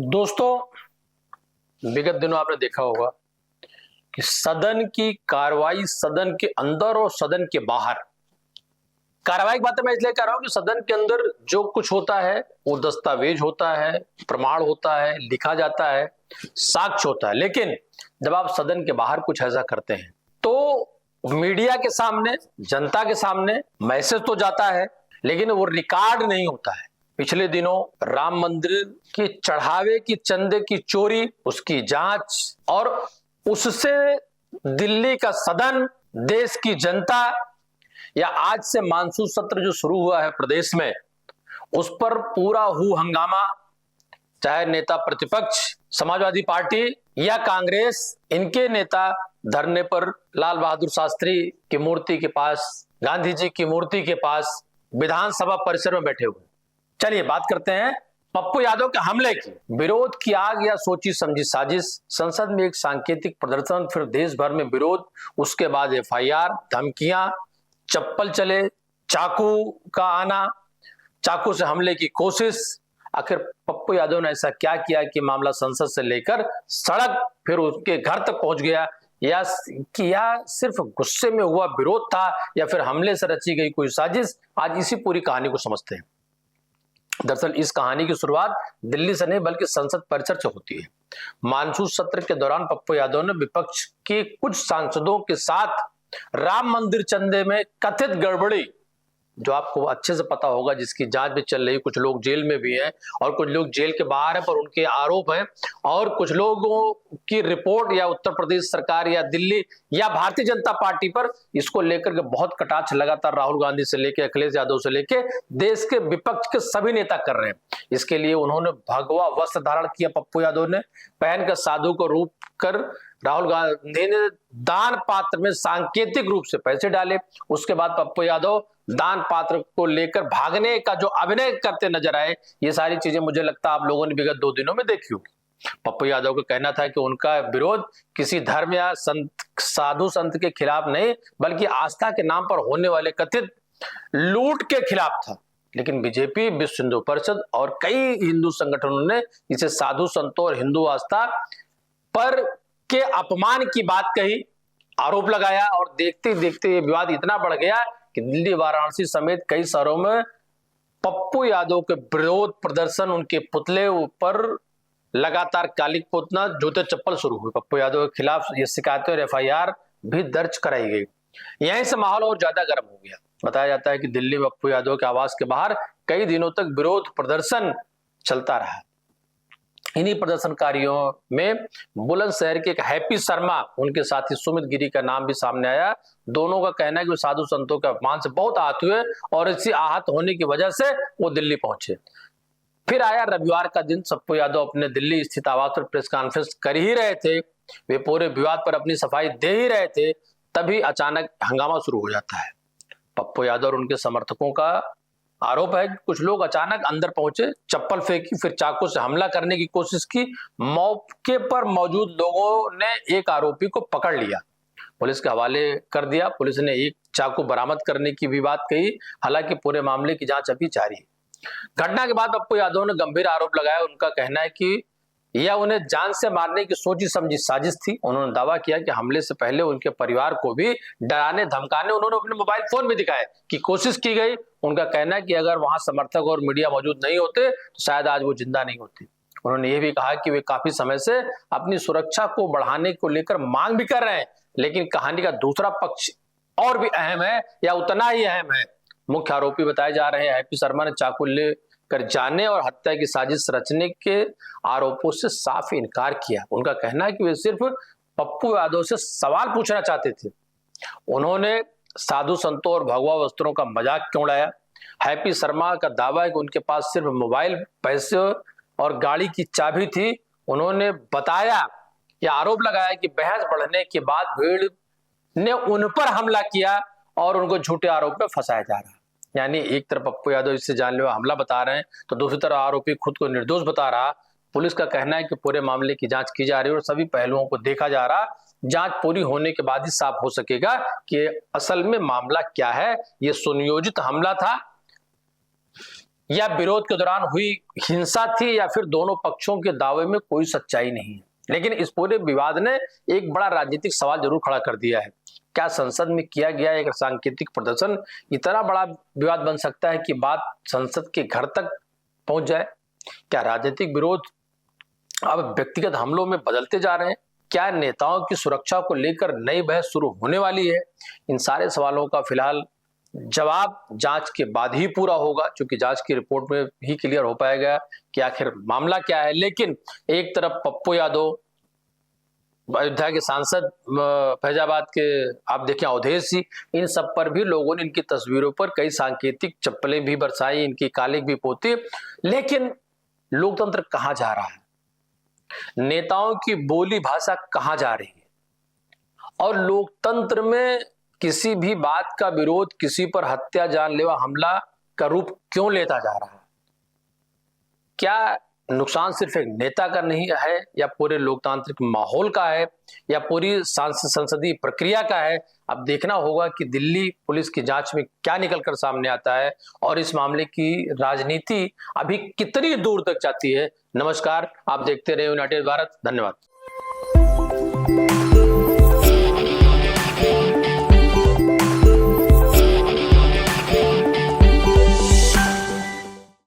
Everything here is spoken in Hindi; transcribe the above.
दोस्तों, विगत दिनों आपने देखा होगा कि सदन की कार्रवाई सदन के अंदर और सदन के बाहर, कार्रवाई की बातें मैं इसलिए कर रहा हूं कि सदन के अंदर जो कुछ होता है वो दस्तावेज होता है, प्रमाण होता है, लिखा जाता है, साक्ष्य होता है। लेकिन जब आप सदन के बाहर कुछ ऐसा करते हैं तो मीडिया के सामने, जनता के सामने मैसेज तो जाता है, लेकिन वो रिकॉर्ड नहीं होता है। पिछले दिनों राम मंदिर के चढ़ावे की चंदे की चोरी, उसकी जांच और उससे दिल्ली का सदन, देश की जनता, या आज से मानसून सत्र जो शुरू हुआ है प्रदेश में, उस पर पूरा हू हंगामा, चाहे नेता प्रतिपक्ष समाजवादी पार्टी या कांग्रेस, इनके नेता धरने पर लाल बहादुर शास्त्री की मूर्ति के पास, गांधी जी की मूर्ति के पास विधानसभा परिसर में बैठे हुए। चलिए बात करते हैं पप्पू यादव के हमले की। विरोध की आग या सोची समझी साजिश, संसद में एक सांकेतिक प्रदर्शन, फिर देश भर में विरोध, उसके बाद एफआईआर, धमकियां, चप्पल चले, चाकू का आना, चाकू से हमले की कोशिश। आखिर पप्पू यादव ने ऐसा क्या किया कि मामला संसद से लेकर सड़क, फिर उसके घर तक पहुंच गया? या सिर्फ गुस्से में हुआ विरोध था, या फिर हमले से रची गई कोई साजिश? आज इसी पूरी कहानी को समझते हैं। दरअसल इस कहानी की शुरुआत दिल्ली से नहीं बल्कि संसद परिसर से होती है। मानसून सत्र के दौरान पप्पू यादव ने विपक्ष के कुछ सांसदों के साथ राम मंदिर चंदे में कथित गड़बड़ी, जो आपको अच्छे से पता होगा, जिसकी जांच भी चल रही, कुछ लोग जेल में भी हैं और कुछ लोग जेल के बाहर हैं पर उनके आरोप हैं, और कुछ लोगों की रिपोर्ट या उत्तर प्रदेश सरकार या दिल्ली या भारतीय जनता पार्टी पर इसको लेकर के बहुत कटाक्ष लगातार राहुल गांधी से लेकर अखिलेश यादव से लेकर देश के विपक्ष के सभी नेता कर रहे हैं। इसके लिए उन्होंने भगवा वस्त्र धारण किया, पप्पू यादव ने पहनकर साधु को रूप कर राहुल गांधी ने दान पात्र में सांकेतिक रूप से पैसे डाले। उसके बाद पप्पू यादव दान पात्र को लेकर भागने का जो अभिनय करते नजर आए, ये सारी चीजें मुझे लगता है आप लोगों ने विगत 2 दिनों में देखी होगी। पप्पू यादव का कहना था कि उनका विरोध किसी धर्म या साधु संत के खिलाफ नहीं, बल्कि आस्था के नाम पर होने वाले कथित लूट के खिलाफ था। लेकिन बीजेपी, विश्व हिंदू परिषद और कई हिंदू संगठनों ने इसे साधु संतों और हिंदू आस्था पर के अपमान की बात कही, आरोप लगाया, और देखते देखते ये विवाद इतना बढ़ गया कि दिल्ली, वाराणसी समेत कई शहरों में पप्पू यादव के विरोध प्रदर्शन, उनके पुतले ऊपर लगातार कालिक पोतना, जूते चप्पल शुरू हुए। पप्पू यादव के खिलाफ ये शिकायतें और एफआईआर भी दर्ज कराई गई। यहीं से माहौल और ज्यादा गर्म हो गया। बताया जाता है कि दिल्ली में पप्पू यादव के आवास के बाहर कई दिनों तक विरोध प्रदर्शन चलता रहा। इन्हीं प्रदर्शनकारियों में बुलंदशहर के एक हैप्पी शर्मा, उनके साथी सुमित गिरी का नाम भी सामने आया। दोनों का कहना है कि वे साधु संतों के अपमान से बहुत आहत हुए और इसी आहत होने की वजह से वो दिल्ली पहुंचे। फिर आया रविवार का दिन। पप्पू यादव अपने दिल्ली स्थित आवास पर प्रेस कॉन्फ्रेंस कर ही रहे थे, वे पूरे विवाद पर अपनी सफाई दे ही रहे थे, तभी अचानक हंगामा शुरू हो जाता है। पप्पू यादव और उनके समर्थकों का आरोप है कि कुछ लोग अचानक अंदर पहुंचे, चप्पल फेंकी, फिर चाकू से हमला करने की कोशिश की। मौके पर मौजूद लोगों ने एक आरोपी को पकड़ लिया, पुलिस के हवाले कर दिया। पुलिस ने एक चाकू बरामद करने की भी बात कही। हालांकि पूरे मामले की जांच अभी जारी है। घटना के बाद पप्पू यादव ने गंभीर आरोप लगाया। उनका कहना है कि यह उन्हें जान से मारने की सोची समझी साजिश थी। उन्होंने दावा किया कि हमले से पहले उनके परिवार को भी डराने धमकाने उन्होंने अपने मोबाइल फोन में दिखाए कि कोशिश की गई। उनका कहना है कि अगर वहां समर्थक और मीडिया मौजूद नहीं होते तो शायद आज वो जिंदा नहीं होती। उन्होंने ये भी कहा कि वे काफी समय से अपनी सुरक्षा को बढ़ाने को लेकर मांग भी कर रहे हैं, लेकिन कहानी का दूसरा पक्ष और भी अहम है, या उतना ही अहम है। मुख्य आरोपी बताए जा रहे हैं हैप्पी शर्मा ने चाकू लेकर जाने और हत्या की साजिश रचने के आरोपों से साफ इनकार किया। उनका कहना है कि वे सिर्फ पप्पू यादव से सवाल पूछना चाहते थे। उन्होंने साधु संतों और भगवा वस्त्रों का मजाक क्यों उड़ाया? हैप्पी शर्मा का दावा है कि उनके पास सिर्फ मोबाइल, पैसे और गाड़ी की चाबी थी। उन्होंने बताया या आरोप लगाया कि बहस बढ़ने के बाद भीड़ ने उन पर हमला किया और उनको झूठे आरोप में फंसाया जा रहा। यानी एक तरफ पप्पू यादव इससे जानलेवा हमला बता रहे हैं तो दूसरी तरफ आरोपी खुद को निर्दोष बता रहा। पुलिस का कहना है कि पूरे मामले की जांच की जा रही है और सभी पहलुओं को देखा जा रहा। जांच पूरी होने के बाद ही साफ हो सकेगा कि असल में मामला क्या है। यह सुनियोजित हमला था या विरोध के दौरान हुई हिंसा थी या फिर दोनों पक्षों के दावे में कोई सच्चाई नहीं है। लेकिन इस पूरे विवाद ने एक बड़ा राजनीतिक सवाल जरूर खड़ा कर दिया है। क्या संसद में किया गया एक सांकेतिक प्रदर्शन इतना बड़ा विवाद बन सकता है कि बात संसद के घर तक पहुंच जाए? क्या राजनीतिक विरोध अब व्यक्तिगत हमलों में बदलते जा रहे हैं? क्या नेताओं की सुरक्षा को लेकर नई बहस शुरू होने वाली है? इन सारे सवालों का फिलहाल जवाब जांच के बाद ही पूरा होगा, क्योंकि जांच की रिपोर्ट में ही क्लियर हो पाएगा कि आखिर मामला क्या है। लेकिन एक तरफ पप्पू यादव, अयोध्या के सांसद, फैजाबाद के आप देखें अवधेश जी, इन सब पर भी लोगों ने इनकी तस्वीरों पर कई सांकेतिक चप्पलें भी बरसाई, इनकी कालिक भी पोती। लेकिन लोकतंत्र कहां जा रहा है? नेताओं की बोली भाषा कहां जा रही है? और लोकतंत्र में किसी भी बात का विरोध किसी पर हत्या, जानलेवा हमला का रूप क्यों लेता जा रहा है? क्या नुकसान सिर्फ एक नेता का नहीं है या पूरे लोकतांत्रिक माहौल का है या पूरी संसदीय प्रक्रिया का है? अब देखना होगा कि दिल्ली पुलिस की जांच में क्या निकलकर सामने आता है और इस मामले की राजनीति अभी कितनी दूर तक जाती है। नमस्कार, आप देखते रहे यूनाइटेड भारत। धन्यवाद।